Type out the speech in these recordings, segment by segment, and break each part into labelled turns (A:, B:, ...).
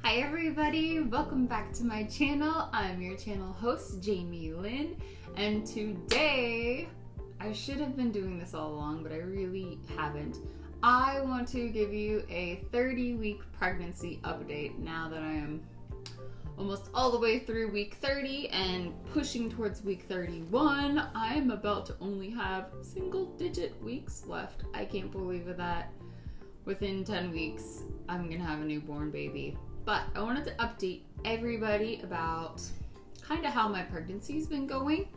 A: Hi everybody, welcome back to my channel. I'm your channel host, Jamie Lynn, and today, I should have been doing this all along, but I really haven't. I want to give you a 30-week pregnancy update now that I am almost all the way through week 30 and pushing towards week 31. I'm about to only have single-digit weeks left. I can't believe that. Within 10 weeks, I'm gonna have a newborn baby. But I wanted to update everybody about kind of how my pregnancy's been going.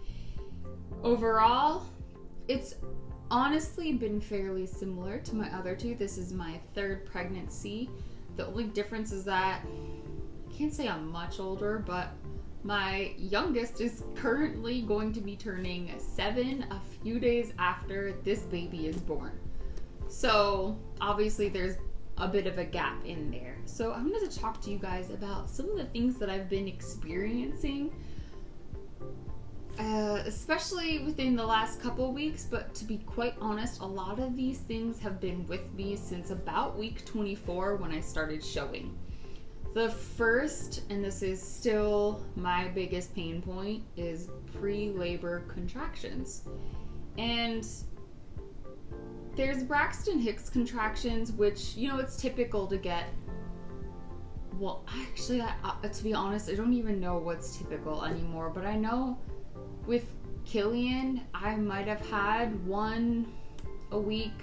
A: Overall, it's honestly been fairly similar to my other two. This is my third pregnancy. The only difference is that, I can't say I'm much older, but my youngest is currently going to be turning 7 a few days after this baby is born. So obviously there's a bit of a gap in there. So I'm going to talk to you guys about some of the things that I've been experiencing, especially within the last couple weeks, but to be quite honest, a lot of these things have been with me since about week 24 when I started showing. The first, and this is still my biggest pain point, is pre-labor contractions. And there's Braxton Hicks contractions, which, you know, it's typical to get. Well, actually, to be honest, I don't even know what's typical anymore, but I know with Killian, I might have had 1 a week,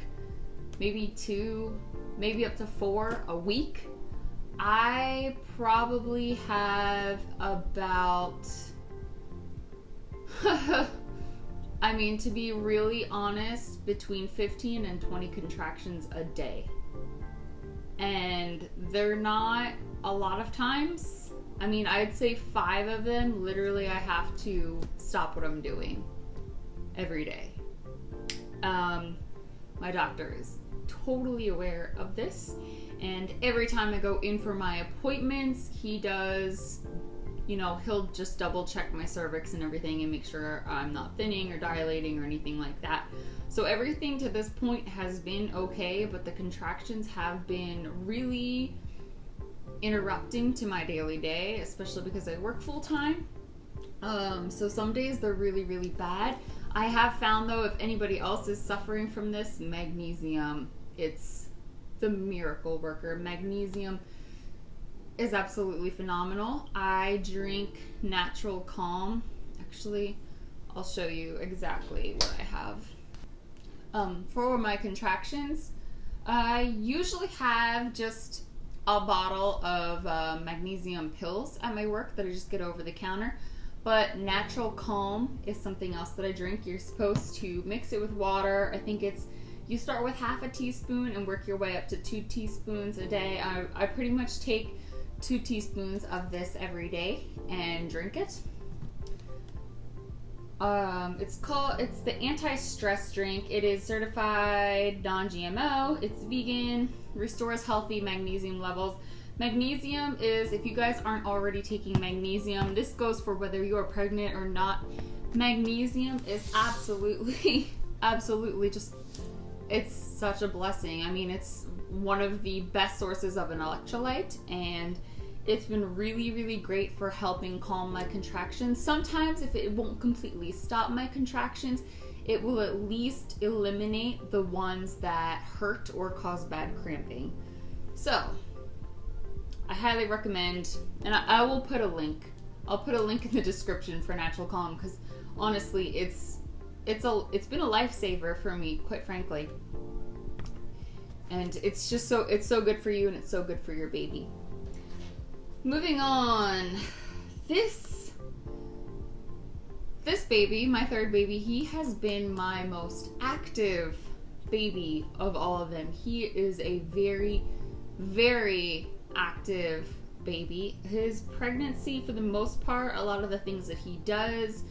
A: maybe 2, maybe up to 4 a week. I probably have about I mean, to be really honest, between 15 and 20 contractions a day. And they're not a lot of times. I mean, I'd say 5 of them, literally I have to stop what I'm doing every day. My doctor is totally aware of this. And every time I go in for my appointments, he does, you know, he'll just double check my cervix and everything and make sure I'm not thinning or dilating or anything like that. So everything to this point has been okay, but the contractions have been really interrupting to my daily day, especially because I work full time. So some days they're really, really bad. I have found though, if anybody else is suffering from this, Magnesium, it's the miracle worker. Magnesium is absolutely phenomenal. I drink Natural Calm. Actually, I'll show you exactly what I have. For my contractions, I usually have just a bottle of magnesium pills at my work that I just get over the counter. But Natural Calm is something else that I drink. You're supposed to mix it with water. I think it's, you start with half a teaspoon and work your way up to 2 teaspoons a day. I pretty much take 2 teaspoons of this every day and drink it. It's the anti-stress drink. It is certified non-GMO. It's vegan, restores healthy magnesium levels. Magnesium is, if you guys aren't already taking magnesium, this goes for whether you are pregnant or not. Magnesium is absolutely just, it's such a blessing. I mean, it's one of the best sources of an electrolyte, and it's been really, really great for helping calm my contractions. Sometimes if it won't completely stop my contractions, it will at least eliminate the ones that hurt or cause bad cramping. So I highly recommend, and I will put a link. I'll put a link in the description for Natural Calm, because honestly, it's been a lifesaver for me, quite frankly. And it's just it's so good for you, and it's so good for your baby. Moving on, this baby, my third baby, he has been my most active baby of all of them. He is a very, very active baby. His pregnancy, for the most part, a lot of the things that he does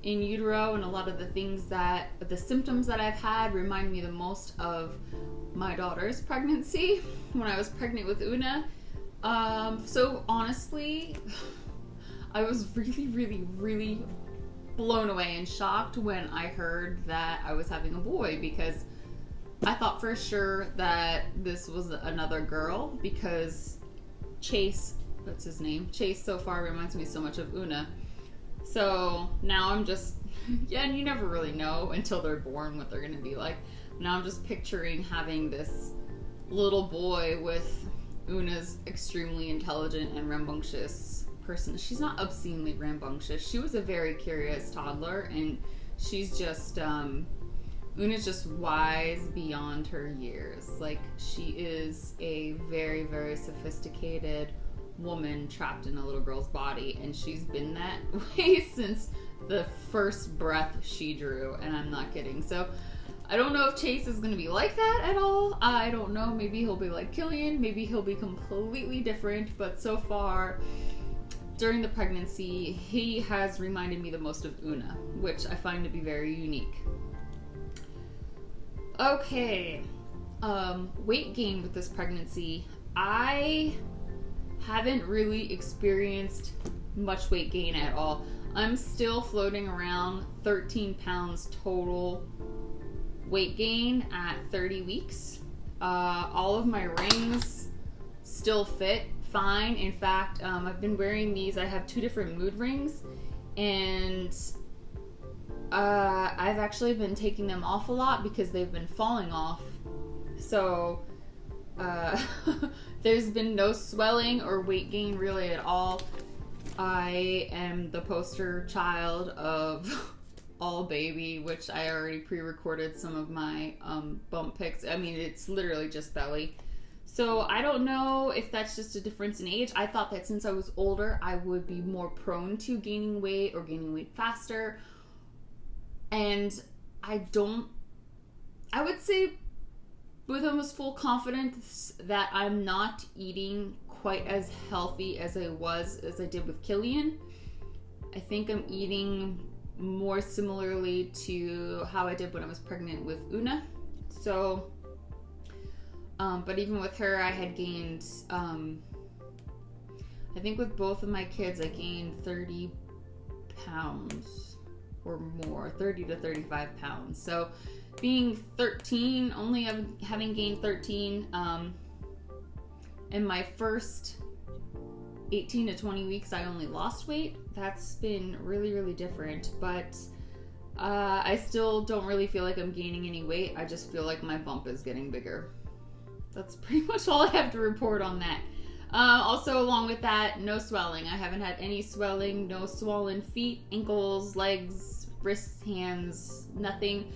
A: in utero and a lot of the symptoms that I've had remind me the most of my daughter's pregnancy when I was pregnant with Una. So honestly, I was really, really, really blown away and shocked when I heard that I was having a boy, because I thought for sure that this was another girl, because Chase that's his name, Chase, so far reminds me so much of Una. So now I'm just, yeah, and you never really know until they're born what they're going to be like. Now I'm just picturing having this little boy with Una's extremely intelligent and rambunctious person. She's not obscenely rambunctious. She was a very curious toddler, and she's just, Una's just wise beyond her years. Like, she is a very, very sophisticated woman trapped in a little girl's body, and she's been that way since the first breath she drew, and I'm not kidding. So I don't know if Chase is going to be like that at all. I don't know. Maybe he'll be like Killian. Maybe he'll be completely different. But so far, during the pregnancy, he has reminded me the most of Una, which I find to be very unique. Okay. Weight gain with this pregnancy. I haven't really experienced much weight gain at all. I'm still floating around 13 pounds total weight gain at 30 weeks. All of my rings still fit fine. In fact, I've been wearing these. I have 2 different mood rings, and I've actually been taking them off a lot because they've been falling off. So there's been no swelling or weight gain really at all. I am the poster child of all baby, which I already pre-recorded some of my bump pics. I mean, it's literally just belly. So I don't know if that's just a difference in age. I thought that since I was older, I would be more prone to gaining weight or gaining weight faster. And I would say with almost full confidence that I'm not eating quite as healthy as I did with Killian. I think I'm eating more similarly to how I did when I was pregnant with Una. So, but even with her, I had gained, I think with both of my kids, I gained 30 pounds or more, 30 to 35 pounds. So being 13, only having gained 13, in my first 18 to 20 weeks, I only lost weight. That's been really, really different. But I still don't really feel like I'm gaining any weight. I just feel like my bump is getting bigger. That's pretty much all I have to report on that. Also, along with that, no swelling. I haven't had any swelling, no swollen feet, ankles, legs, wrists, hands, nothing.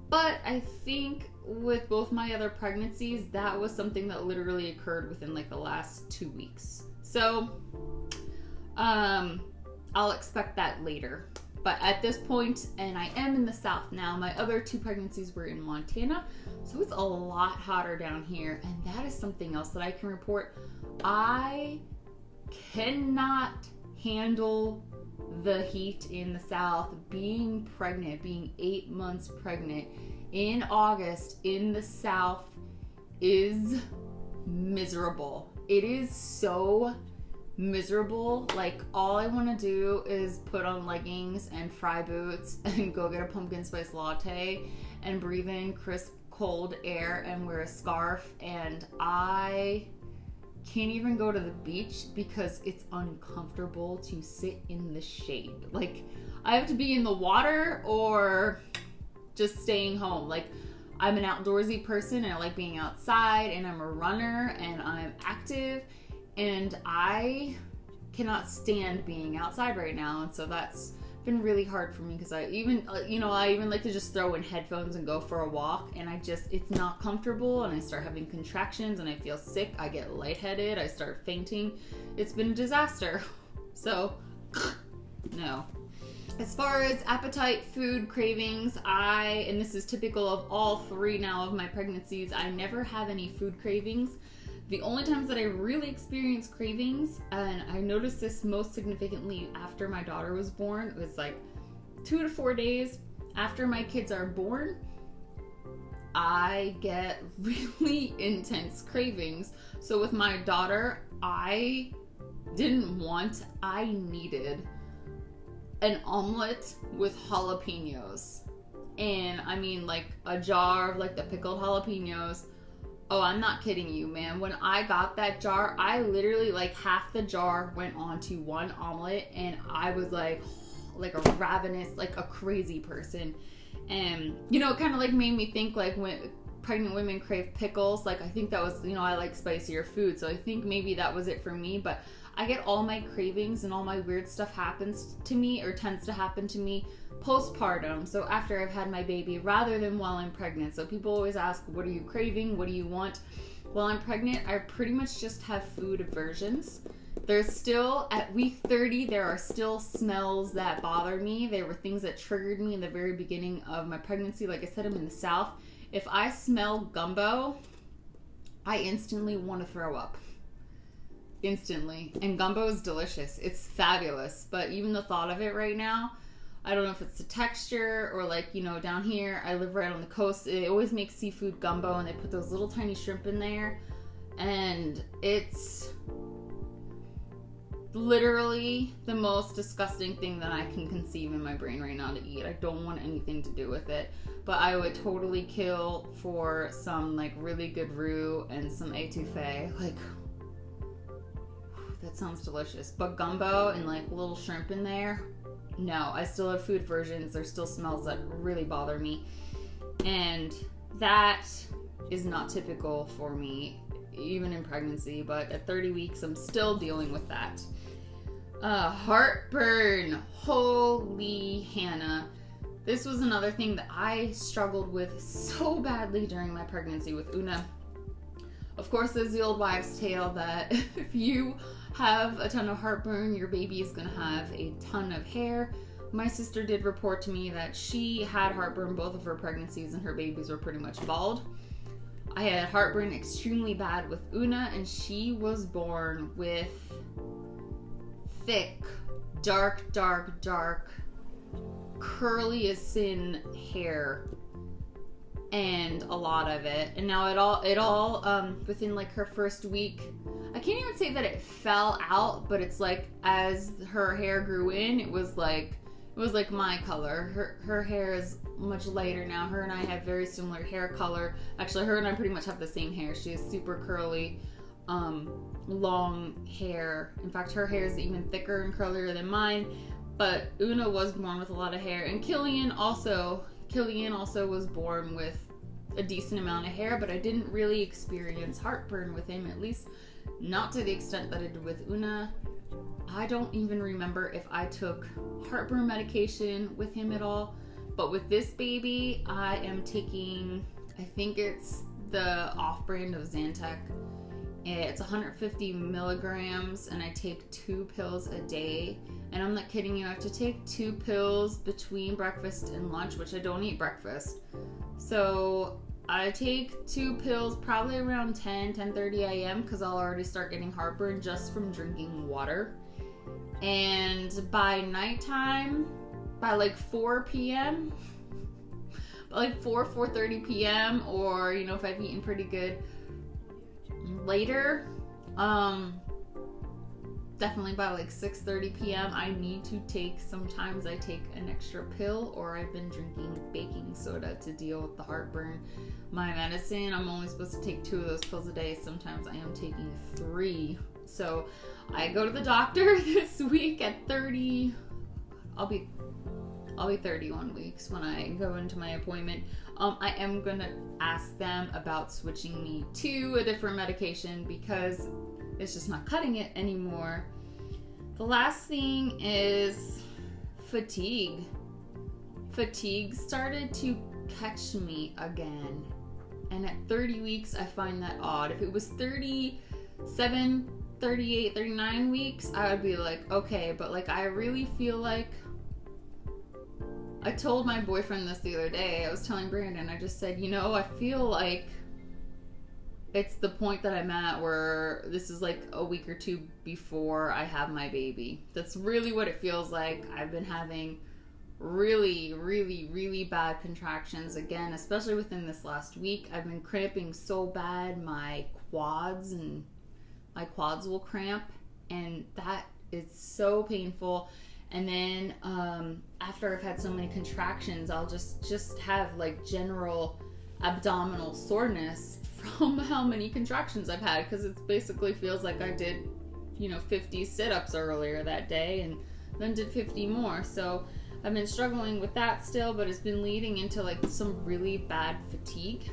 A: But I think with both my other pregnancies, that was something that literally occurred within like the last 2 weeks. So, I'll expect that later. But at this point, and I am in the South now, my other 2 pregnancies were in Montana, so it's a lot hotter down here, and that is something else that I can report. I cannot handle the heat in the South. Being pregnant, being 8 months pregnant in August in the South is miserable. It is so miserable. Like, all I want to do is put on leggings and fry boots and go get a pumpkin spice latte and breathe in crisp cold air and wear a scarf, and I can't even go to the beach because it's uncomfortable to sit in the shade. Like, I have to be in the water or just staying home. Like, I'm an outdoorsy person and I like being outside, and I'm a runner and I'm active, and I cannot stand being outside right now. And so that's been really hard for me because I even like to just throw in headphones and go for a walk, and it's not comfortable, and I start having contractions and I feel sick. I get lightheaded. I start fainting. It's been a disaster. So, no. As far as appetite, food, cravings, and this is typical of all 3 now of my pregnancies, I never have any food cravings. The only times that I really experience cravings, and I noticed this most significantly after my daughter was born, it was like 2 to 4 days after my kids are born, I get really intense cravings. So with my daughter, I needed an omelet with jalapenos. And I mean, like, a jar of like the pickled jalapenos, Oh, I'm not kidding you, man. When I got that jar, I literally, like, half the jar went onto one omelet, and I was like a ravenous, like a crazy person. And, you know, it kind of like made me think, like, when pregnant women crave pickles, like, I think that was, you know, I like spicier food, so I think maybe that was it for me. But I get all my cravings and all my weird stuff happens to me, or tends to happen to me, postpartum, so after I've had my baby, rather than while I'm pregnant. So people always ask, what are you craving? What do you want? While I'm pregnant, I pretty much just have food aversions. There's still, at week 30, there are still smells that bother me. There were things that triggered me in the very beginning of my pregnancy. Like I said, I'm in the South. If I smell gumbo, I instantly want to throw up. Instantly. And gumbo is delicious. It's fabulous. But even the thought of it right now, I don't know if it's the texture or, like, you know, down here, I live right on the coast. It always makes seafood gumbo, and they put those little tiny shrimp in there. And it's literally the most disgusting thing that I can conceive in my brain right now to eat. I don't want anything to do with it. But I would totally kill for some, like, really good roux and some etouffee. Like, that sounds delicious. But gumbo and, like, little shrimp in there, no. I still have food aversions. There's still smells that really bother me. And that is not typical for me, even in pregnancy. But at 30 weeks, I'm still dealing with that. Heartburn. Holy Hannah. This was another thing that I struggled with so badly during my pregnancy with Una. Of course, there's the old wives' tale that if you have a ton of heartburn, your baby is going to have a ton of hair. My sister did report to me that she had heartburn both of her pregnancies, and her babies were pretty much bald. I had heartburn extremely bad with Una, and she was born with thick, dark, curly as sin hair, and a lot of it. And now it all within, like, her first week, I can't even say that it fell out, but it's like as her hair grew in, it was like my color. Her hair is much lighter now. Her and I have very similar hair color. Actually, her and I pretty much have the same hair. She has super curly, long hair. In fact, her hair is even thicker and curlier than mine. But Una was born with a lot of hair, and Killian also was born with a decent amount of hair, but I didn't really experience heartburn with him, at least not to the extent that I did with Una. I don't even remember if I took heartburn medication with him at all. But with this baby, I am taking, I think it's the off-brand of Zantac. It's 150 milligrams, and I take 2 pills a day. And I'm not kidding you, I have to take 2 pills between breakfast and lunch, which I don't eat breakfast. So I take 2 pills probably around 10:30 a.m. because I'll already start getting heartburn just from drinking water. And by nighttime, by like 4 p.m., by like 4:30 p.m., or, you know, if I've eaten pretty good later, definitely by like 6:30 p.m. I need to take, sometimes I take an extra pill, or I've been drinking baking soda to deal with the heartburn. My medicine, I'm only supposed to take 2 of those pills a day. Sometimes I am taking 3. So I go to the doctor this week at 30. I'll be 31 weeks when I go into my appointment. I am gonna ask them about switching me to a different medication because it's just not cutting it anymore. The last thing is fatigue. Fatigue started to catch me again. And at 30 weeks, I find that odd. If it was 37, 38, 39 weeks, I would be like, okay. But, like, I really feel like, I told my boyfriend this the other day. I was telling Brandon, I just said, you know, I feel like it's the point that I'm at where this is like a week or 2 before I have my baby. That's really what it feels like. I've been having really bad contractions again, especially within this last week. I've been cramping so bad, my quads will cramp, and that is so painful. And then after I've had so many contractions, I'll just have like general abdominal soreness from how many contractions I've had, because it basically feels like I did, 50 sit-ups earlier that day and then did 50 more. So I've been struggling with that still, but it's been leading into like some really bad fatigue,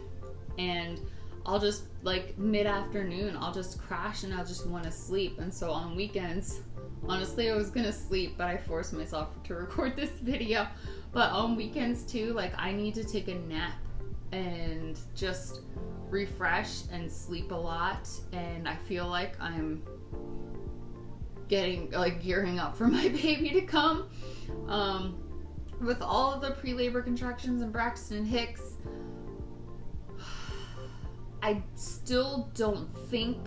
A: and I'll just like mid-afternoon I'll just crash and I'll just want to sleep. And so on weekends, honestly, I was gonna sleep, but I forced myself to record this video. But on weekends too, like I need to take a nap and just refresh and sleep a lot, and I feel like I'm gearing up for my baby to come. With all of the pre-labor contractions and Braxton Hicks, I still don't think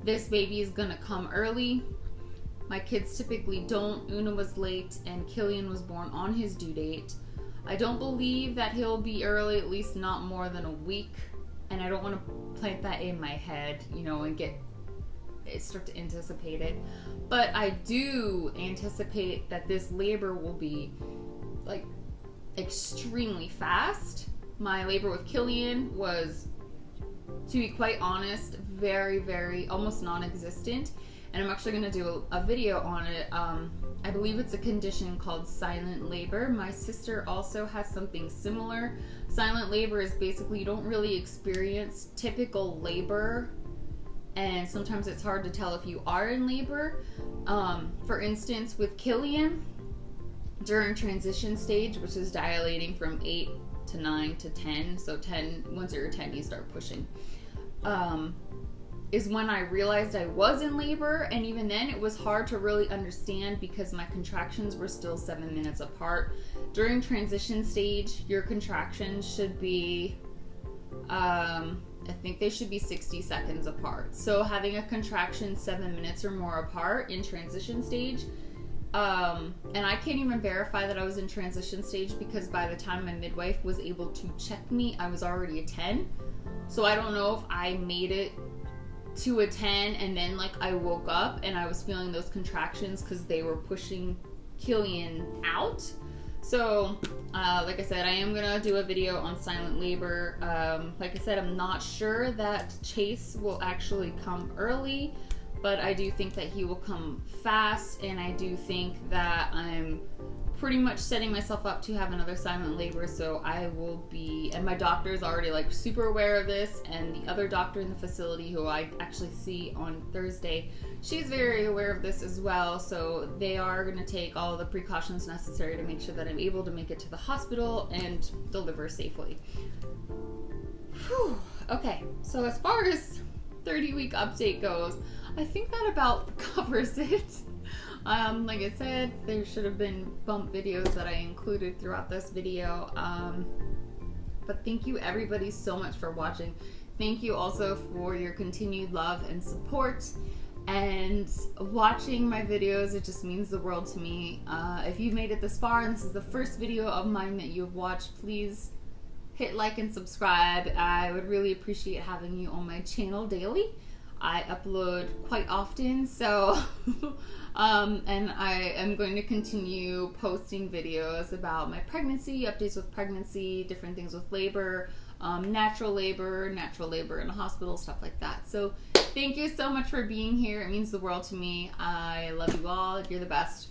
A: this baby is gonna come early. My kids typically don't. Una was late and Killian was born on his due date. I don't believe that he'll be early, at least not more than a week. And I don't want to plant that in my head, and start to anticipate it. But I do anticipate that this labor will be like extremely fast. My labor with Killian was, to be quite honest, very, very almost non-existent. And I'm actually going to do a video on it. I believe it's a condition called silent labor. My sister also has something similar. Silent labor is basically you don't really experience typical labor, and sometimes it's hard to tell if you are in labor. For instance, with Killian, during transition stage, which is dilating from 8 to 9 to 10, so 10, once you're 10, you start pushing, is when I realized I was in labor. And even then it was hard to really understand because my contractions were still 7 minutes apart. During transition stage, your contractions should be, I think they should be 60 seconds apart. So having a contraction 7 minutes or more apart in transition stage, and I can't even verify that I was in transition stage because by the time my midwife was able to check me, I was already a 10. So I don't know if I made it to a 10 and then like I woke up and I was feeling those contractions because they were pushing Killian out. So like I said, I am gonna do a video on silent labor. Like I said, I'm not sure that Chase will actually come early, but I do think that he will come fast, and I do think that I'm pretty much setting myself up to have another silent labor. So I will be, and my doctor is already like super aware of this, and the other doctor in the facility who I actually see on Thursday, she's very aware of this as well. So they are going to take all the precautions necessary to make sure that I'm able to make it to the hospital and deliver safely. Whew. Okay, so as far as 30-week update goes, I think that about covers it. Like I said, there should have been bump videos that I included throughout this video. But thank you everybody so much for watching. Thank you also for your continued love and support and watching my videos. It just means the world to me. If you've made it this far and this is the first video of mine that you've watched, please hit like and subscribe. I would really appreciate having you on my channel daily. I upload quite often, so and I am going to continue posting videos about my pregnancy, updates with pregnancy, different things with labor, natural labor in a hospital, stuff like that. So thank you so much for being here. It means the world to me. I love you all. You're the best.